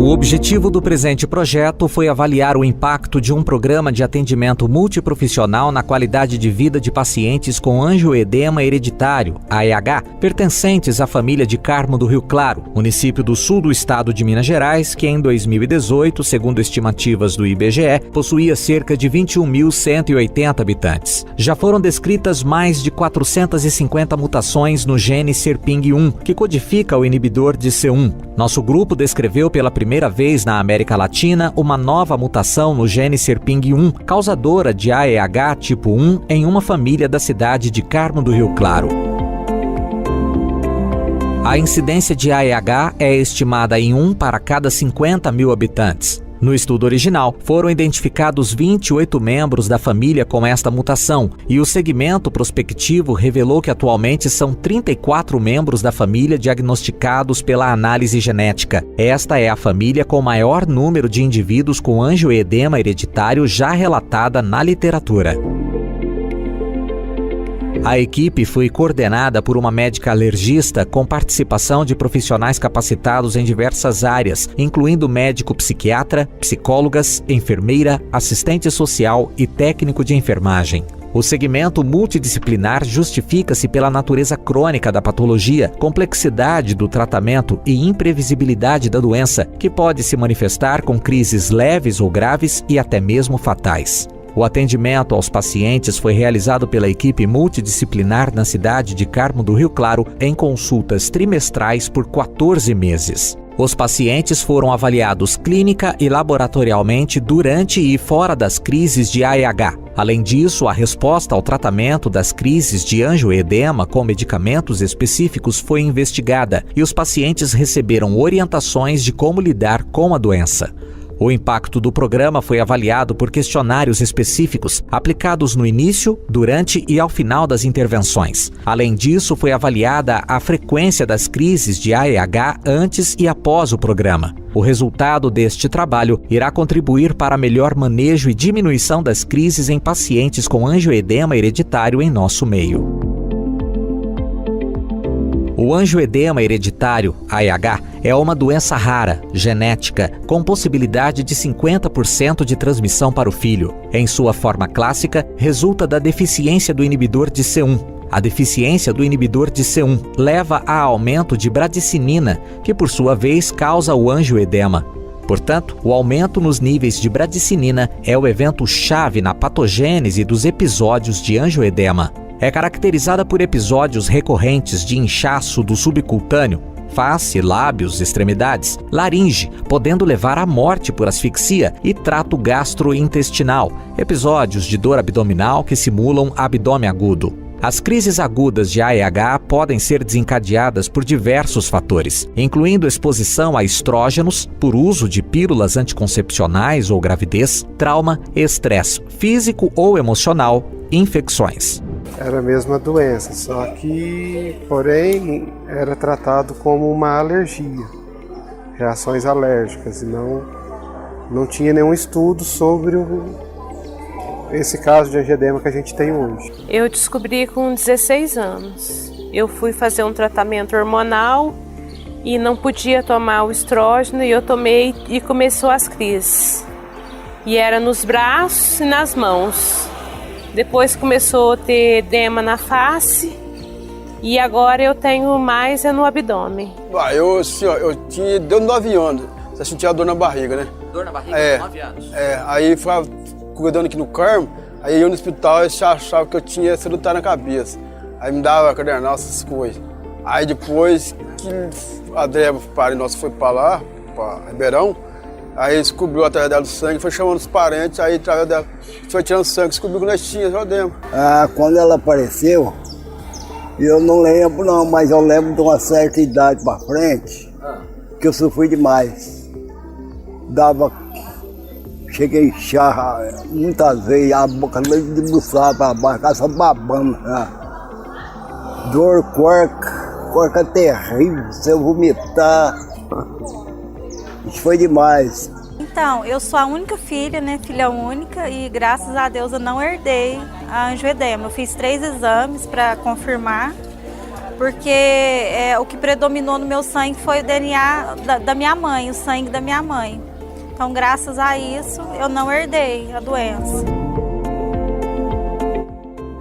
O objetivo do presente projeto foi avaliar o impacto de um programa de atendimento multiprofissional na qualidade de vida de pacientes com angioedema hereditário, AEH, pertencentes à família de Carmo do Rio Claro, município do sul do estado de Minas Gerais, que em 2018, segundo estimativas do IBGE, possuía cerca de 21.180 habitantes. Já foram descritas mais de 450 mutações no gene SERPING1, que codifica o inibidor de C1. Nosso grupo descreveu pela primeira vez na América Latina uma nova mutação no gene SERPING1, causadora de AEH tipo 1 em uma família da cidade de Carmo do Rio Claro. A incidência de AEH é estimada em 1 para cada 50 mil habitantes. No estudo original, foram identificados 28 membros da família com esta mutação, e o segmento prospectivo revelou que atualmente são 34 membros da família diagnosticados pela análise genética. Esta é a família com maior número de indivíduos com angioedema hereditário já relatada na literatura. A equipe foi coordenada por uma médica alergista com participação de profissionais capacitados em diversas áreas, incluindo médico psiquiatra, psicólogas, enfermeira, assistente social e técnico de enfermagem. O segmento multidisciplinar justifica-se pela natureza crônica da patologia, complexidade do tratamento e imprevisibilidade da doença, que pode se manifestar com crises leves ou graves e até mesmo fatais. O atendimento aos pacientes foi realizado pela equipe multidisciplinar na cidade de Carmo do Rio Claro em consultas trimestrais por 14 meses. Os pacientes foram avaliados clínica e laboratorialmente durante e fora das crises de AEH. Além disso, a resposta ao tratamento das crises de angioedema com medicamentos específicos foi investigada e os pacientes receberam orientações de como lidar com a doença. O impacto do programa foi avaliado por questionários específicos, aplicados no início, durante e ao final das intervenções. Além disso, foi avaliada a frequência das crises de AEH antes e após o programa. O resultado deste trabalho irá contribuir para melhor manejo e diminuição das crises em pacientes com angioedema hereditário em nosso meio. O angioedema hereditário, AEH, é uma doença rara, genética, com possibilidade de 50% de transmissão para o filho. Em sua forma clássica, resulta da deficiência do inibidor de C1. A deficiência do inibidor de C1 leva a aumento de bradicinina, que por sua vez causa o angioedema. Portanto, o aumento nos níveis de bradicinina é o evento-chave na patogênese dos episódios de angioedema. É caracterizada por episódios recorrentes de inchaço do subcutâneo, face, lábios, extremidades, laringe, podendo levar à morte por asfixia, e trato gastrointestinal, episódios de dor abdominal que simulam abdômen agudo. As crises agudas de AEH podem ser desencadeadas por diversos fatores, incluindo exposição a estrógenos, por uso de pílulas anticoncepcionais ou gravidez, trauma, estresse físico ou emocional, infecções. Era a mesma doença, só que, porém, era tratado como uma alergia, reações alérgicas, e não tinha nenhum estudo sobre esse caso de angioedema que a gente tem hoje. Eu descobri com 16 anos. Eu fui fazer um tratamento hormonal e não podia tomar o estrógeno, e eu tomei e começou as crises. E era nos braços e nas mãos. Depois começou a ter edema na face e agora eu tenho mais no abdômen. Eu tinha, deu 9 anos, você sentia dor na barriga, né? Dor na barriga, 9 anos. Aí ficava cuidando aqui no Carmo, aí eu no hospital eles achavam que eu tinha celular na cabeça. Aí me dava cadernal, essas coisas. Aí depois que a Débora, pai nosso, foi para lá, para Ribeirão, aí descobriu através dela do sangue, foi chamando os parentes, aí através dela foi tirando sangue, descobriu que nós tínhamos angioedema. Quando ela apareceu, eu não lembro não, mas eu lembro de uma certa idade para frente, que eu sofri demais. Cheguei a inchar muitas vezes, a boca de buçar para baixo, só babando. Dor, corca terrível, se eu vomitar. Isso foi demais. Então, eu sou a única filha, filha única, e graças a Deus eu não herdei a angioedema. Eu fiz 3 exames para confirmar porque o que predominou no meu sangue foi o DNA da minha mãe, o sangue da minha mãe. Então, graças a isso, eu não herdei a doença.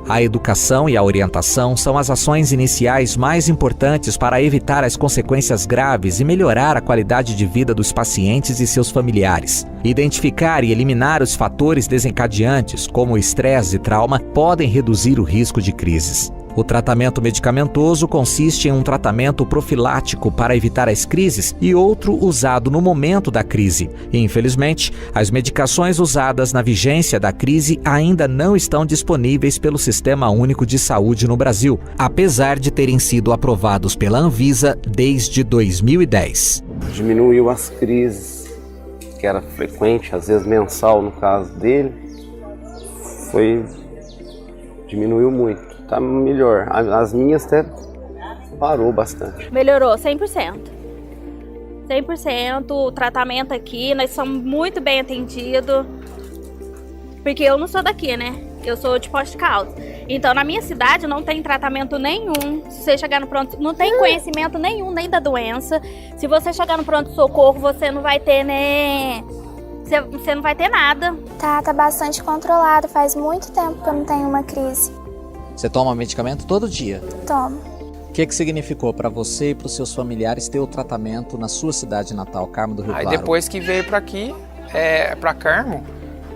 A educação e a orientação são as ações iniciais mais importantes para evitar as consequências graves e melhorar a qualidade de vida dos pacientes e seus familiares. Identificar e eliminar os fatores desencadeantes, como o estresse e trauma, podem reduzir o risco de crises. O tratamento medicamentoso consiste em um tratamento profilático para evitar as crises e outro usado no momento da crise. E, infelizmente, as medicações usadas na vigência da crise ainda não estão disponíveis pelo Sistema Único de Saúde no Brasil, apesar de terem sido aprovados pela Anvisa desde 2010. Diminuiu as crises, que era frequente, às vezes mensal no caso dele, diminuiu muito. Tá melhor. As minhas até parou bastante. Melhorou 100%. 100%. O tratamento aqui, nós somos muito bem atendidos. Porque eu não sou daqui, né? Eu sou de Poste Caldas. Então, na minha cidade não tem tratamento nenhum. Se você chegar no pronto, não tem conhecimento nenhum nem da doença. Se você chegar no pronto-socorro, você não vai ter, né? Você não vai ter nada. Tá bastante controlado. Faz muito tempo que eu não tenho uma crise. Você toma medicamento todo dia? Tomo. O que significou para você e para os seus familiares ter o tratamento na sua cidade natal, Carmo do Rio Claro? Aí depois que veio para aqui, para Carmo,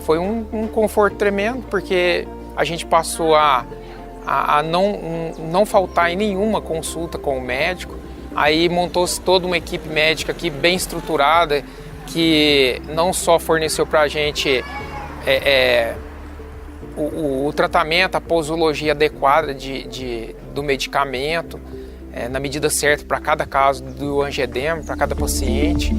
foi um conforto tremendo, porque a gente passou a não faltar em nenhuma consulta com o médico. Aí montou-se toda uma equipe médica aqui bem estruturada, que não só forneceu para a gente o tratamento, a posologia adequada do medicamento, na medida certa para cada caso do angioedema, para cada paciente.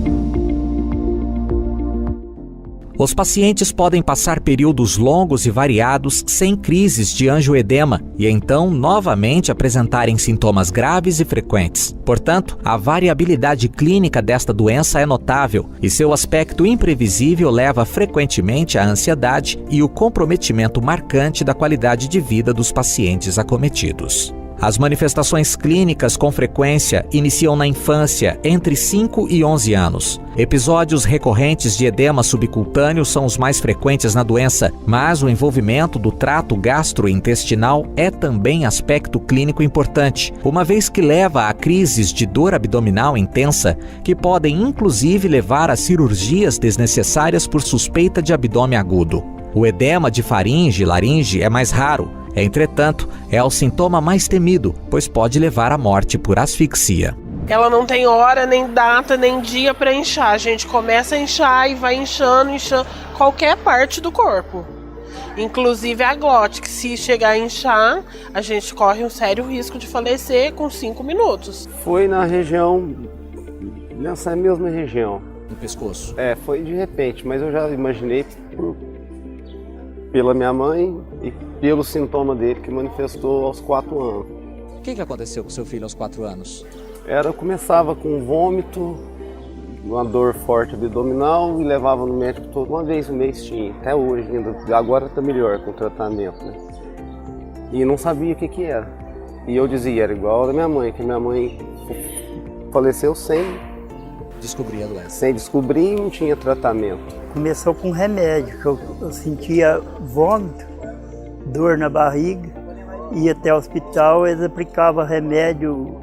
Os pacientes podem passar períodos longos e variados sem crises de angioedema e então novamente apresentarem sintomas graves e frequentes. Portanto, a variabilidade clínica desta doença é notável e seu aspecto imprevisível leva frequentemente à ansiedade e o comprometimento marcante da qualidade de vida dos pacientes acometidos. As manifestações clínicas com frequência iniciam na infância, entre 5 e 11 anos. Episódios recorrentes de edema subcutâneo são os mais frequentes na doença, mas o envolvimento do trato gastrointestinal é também aspecto clínico importante, uma vez que leva a crises de dor abdominal intensa, que podem inclusive levar a cirurgias desnecessárias por suspeita de abdômen agudo. O edema de faringe e laringe é mais raro. Entretanto, é o sintoma mais temido, pois pode levar à morte por asfixia. Ela não tem hora, nem data, nem dia para inchar. A gente começa a inchar e vai inchando qualquer parte do corpo. Inclusive a glote, que se chegar a inchar, a gente corre um sério risco de falecer com 5 minutos. Foi na região, nessa mesma região. No pescoço? Foi de repente, mas eu já imaginei pela minha mãe e pelo sintoma dele que manifestou aos 4 anos. O que aconteceu com seu filho aos 4 anos? Começava com vômito, uma dor forte abdominal e levava no médico uma vez no mês tinha, até hoje ainda, agora está melhor com o tratamento, né? E não sabia o que era. E eu dizia, era igual a da minha mãe, que minha mãe faleceu sem descobrir a doença. Sem descobrir e não tinha tratamento. Começou com remédio, que eu sentia vômito, dor na barriga, ia até o hospital, eles aplicavam remédio,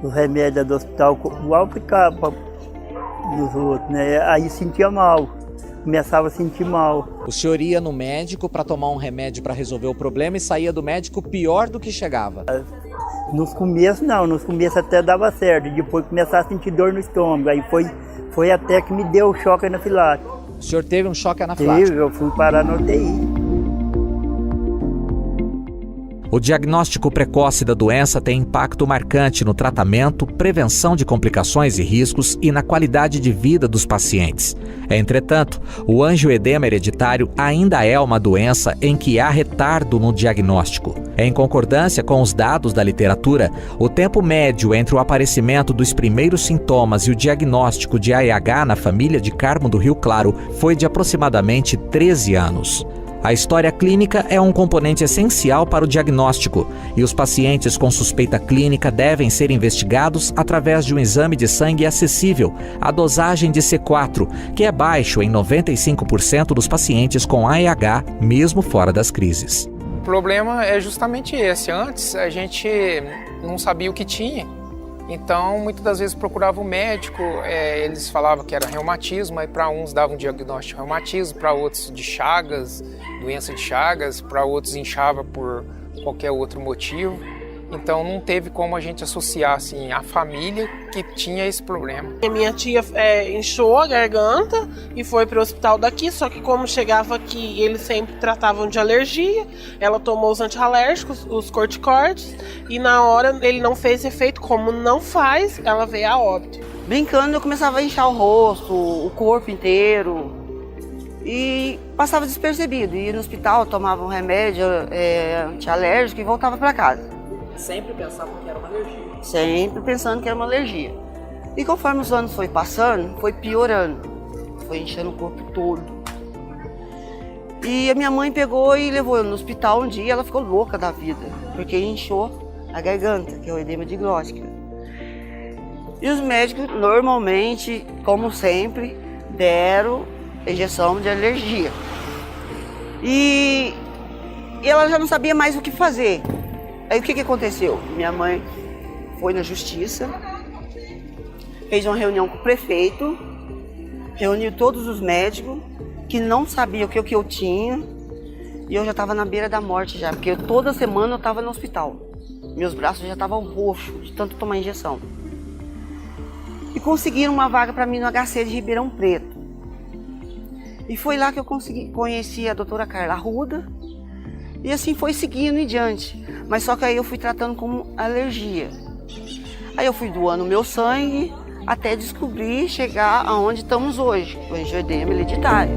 o remédio do hospital, igual aplicava nos outros, né? Aí sentia mal, começava a sentir mal. O senhor ia no médico para tomar um remédio para resolver o problema e saía do médico pior do que chegava? Nos começos não, nos começos até dava certo, depois começava a sentir dor no estômago, aí foi até que me deu o choque anafilático. O senhor teve um choque anafilático? Eu fui parar no UTI. O diagnóstico precoce da doença tem impacto marcante no tratamento, prevenção de complicações e riscos e na qualidade de vida dos pacientes. Entretanto, o angioedema hereditário ainda é uma doença em que há retardo no diagnóstico. Em concordância com os dados da literatura, o tempo médio entre o aparecimento dos primeiros sintomas e o diagnóstico de AIH na família de Carmo do Rio Claro foi de aproximadamente 13 anos. A história clínica é um componente essencial para o diagnóstico e os pacientes com suspeita clínica devem ser investigados através de um exame de sangue acessível, a dosagem de C4, que é baixo em 95% dos pacientes com AEH, mesmo fora das crises. O problema é justamente esse. Antes a gente não sabia o que tinha, então muitas das vezes procurava o médico, eles falavam que era reumatismo, aí para uns davam um diagnóstico de reumatismo, para outros de Chagas, doença de Chagas, para outros inchava por qualquer outro motivo. Então não teve como a gente associar assim, a família que tinha esse problema. Minha tia inchou a garganta e foi para o hospital daqui, só que como chegava aqui, eles sempre tratavam de alergia, ela tomou os antialérgicos, os corticoides, e na hora ele não fez efeito, como não faz, ela veio a óbito. Brincando, eu começava a inchar o rosto, o corpo inteiro, e passava despercebido. Ia no hospital, tomava um remédio antialérgico e voltava para casa. Sempre pensavam que era uma alergia. Sempre pensando que era uma alergia. E conforme os anos foi passando, foi piorando. Foi inchando o corpo todo. E a minha mãe pegou e levou eu no hospital um dia e ela ficou louca da vida. Porque inchou a garganta, que é o edema diglótica. E os médicos, normalmente, como sempre, deram injeção de alergia. E ela já não sabia mais o que fazer. Aí o que aconteceu? Minha mãe foi na justiça, fez uma reunião com o prefeito, reuniu todos os médicos que não sabiam o que eu tinha, e eu já estava na beira da morte já, porque toda semana eu estava no hospital. Meus braços já estavam roxos de tanto tomar injeção. E conseguiram uma vaga para mim no HC de Ribeirão Preto. E foi lá que eu conheci a doutora Carla Arruda, e assim foi seguindo em diante. Mas só que aí eu fui tratando como alergia. Aí eu fui doando meu sangue até descobrir, chegar aonde estamos hoje, o angioedema hereditário.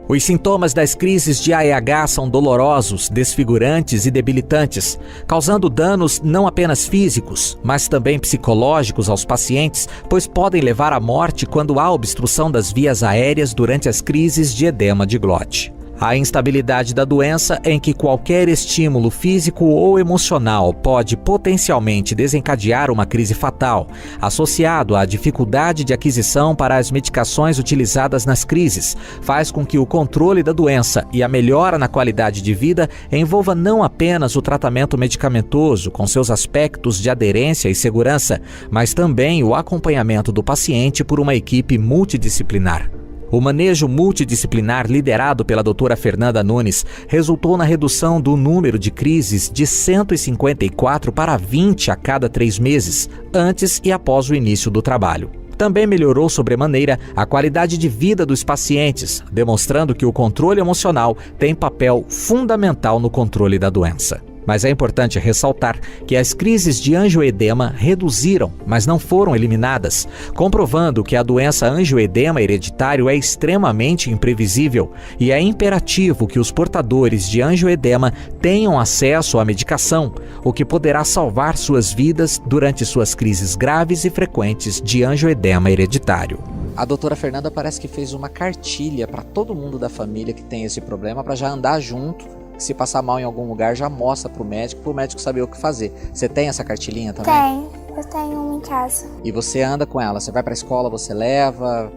Os sintomas das crises de AEH são dolorosos, desfigurantes e debilitantes, causando danos não apenas físicos, mas também psicológicos aos pacientes, pois podem levar à morte quando há obstrução das vias aéreas durante as crises de edema de glote. A instabilidade da doença, em que qualquer estímulo físico ou emocional pode potencialmente desencadear uma crise fatal, associado à dificuldade de aquisição para as medicações utilizadas nas crises, faz com que o controle da doença e a melhora na qualidade de vida envolva não apenas o tratamento medicamentoso, com seus aspectos de aderência e segurança, mas também o acompanhamento do paciente por uma equipe multidisciplinar. O manejo multidisciplinar liderado pela doutora Fernanda Nunes resultou na redução do número de crises de 154 para 20 a cada 3 meses, antes e após o início do trabalho. Também melhorou sobremaneira a qualidade de vida dos pacientes, demonstrando que o controle emocional tem papel fundamental no controle da doença. Mas é importante ressaltar que as crises de angioedema reduziram, mas não foram eliminadas, comprovando que a doença angioedema hereditário é extremamente imprevisível e é imperativo que os portadores de angioedema tenham acesso à medicação, o que poderá salvar suas vidas durante suas crises graves e frequentes de angioedema hereditário. A doutora Fernanda parece que fez uma cartilha para todo mundo da família que tem esse problema para já andar junto. Se passar mal em algum lugar, já mostra para o médico saber o que fazer. Você tem essa cartilinha também? Eu tenho uma em casa. E você anda com ela? Você vai para a escola, você leva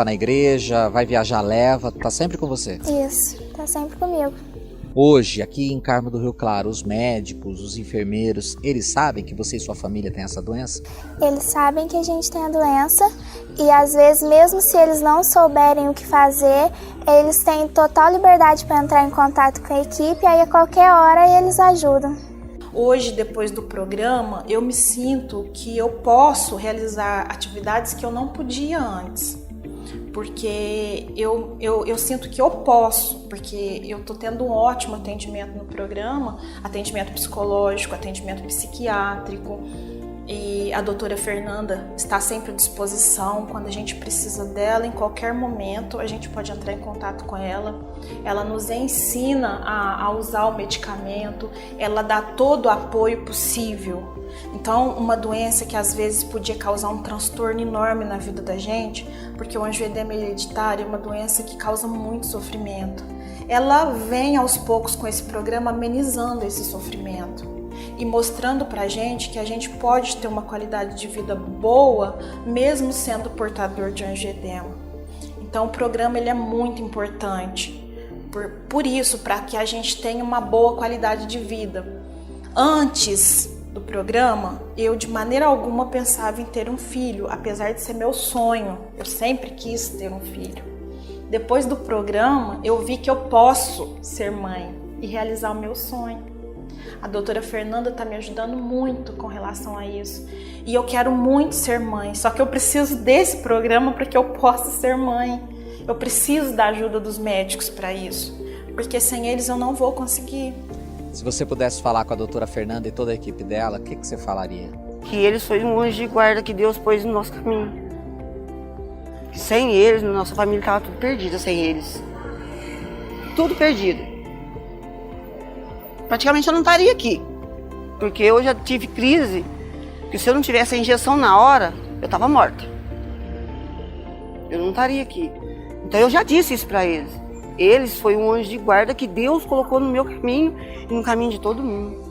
na igreja, vai viajar, leva, tá sempre com você? Isso, tá sempre comigo. Hoje, aqui em Carmo do Rio Claro, os médicos, os enfermeiros, eles sabem que você e sua família têm essa doença? Eles sabem que a gente tem a doença e às vezes, mesmo se eles não souberem o que fazer, eles têm total liberdade para entrar em contato com a equipe e aí a qualquer hora eles ajudam. Hoje, depois do programa, eu me sinto que eu posso realizar atividades que eu não podia antes. Porque eu sinto que eu posso, porque eu estou tendo um ótimo atendimento no programa, atendimento psicológico, atendimento psiquiátrico, E a doutora Fernanda está sempre à disposição quando a gente precisa dela, em qualquer momento a gente pode entrar em contato com ela. Ela nos ensina a usar o medicamento, ela dá todo o apoio possível. Então, uma doença que às vezes podia causar um transtorno enorme na vida da gente, porque o angioedema hereditário é uma doença que causa muito sofrimento. Ela vem aos poucos com esse programa amenizando esse sofrimento e mostrando pra gente que a gente pode ter uma qualidade de vida boa mesmo sendo portador de angioedema. Então o programa ele é muito importante, por isso, para que a gente tenha uma boa qualidade de vida. Antes do programa, eu de maneira alguma pensava em ter um filho, apesar de ser meu sonho, eu sempre quis ter um filho. Depois do programa, eu vi que eu posso ser mãe e realizar o meu sonho. A doutora Fernanda está me ajudando muito com relação a isso. E eu quero muito ser mãe, só que eu preciso desse programa para que eu possa ser mãe. Eu preciso da ajuda dos médicos para isso, porque sem eles eu não vou conseguir. Se você pudesse falar com a doutora Fernanda e toda a equipe dela, o que você falaria? Que eles foram um anjo de guarda que Deus pôs no nosso caminho. Que sem eles, nossa família estava tudo perdida sem eles. Tudo perdido. Praticamente eu não estaria aqui, porque eu já tive crise, que se eu não tivesse a injeção na hora, eu estava morta. Eu não estaria aqui. Então eu já disse isso para eles. Eles foi um anjo de guarda que Deus colocou no meu caminho e no caminho de todo mundo.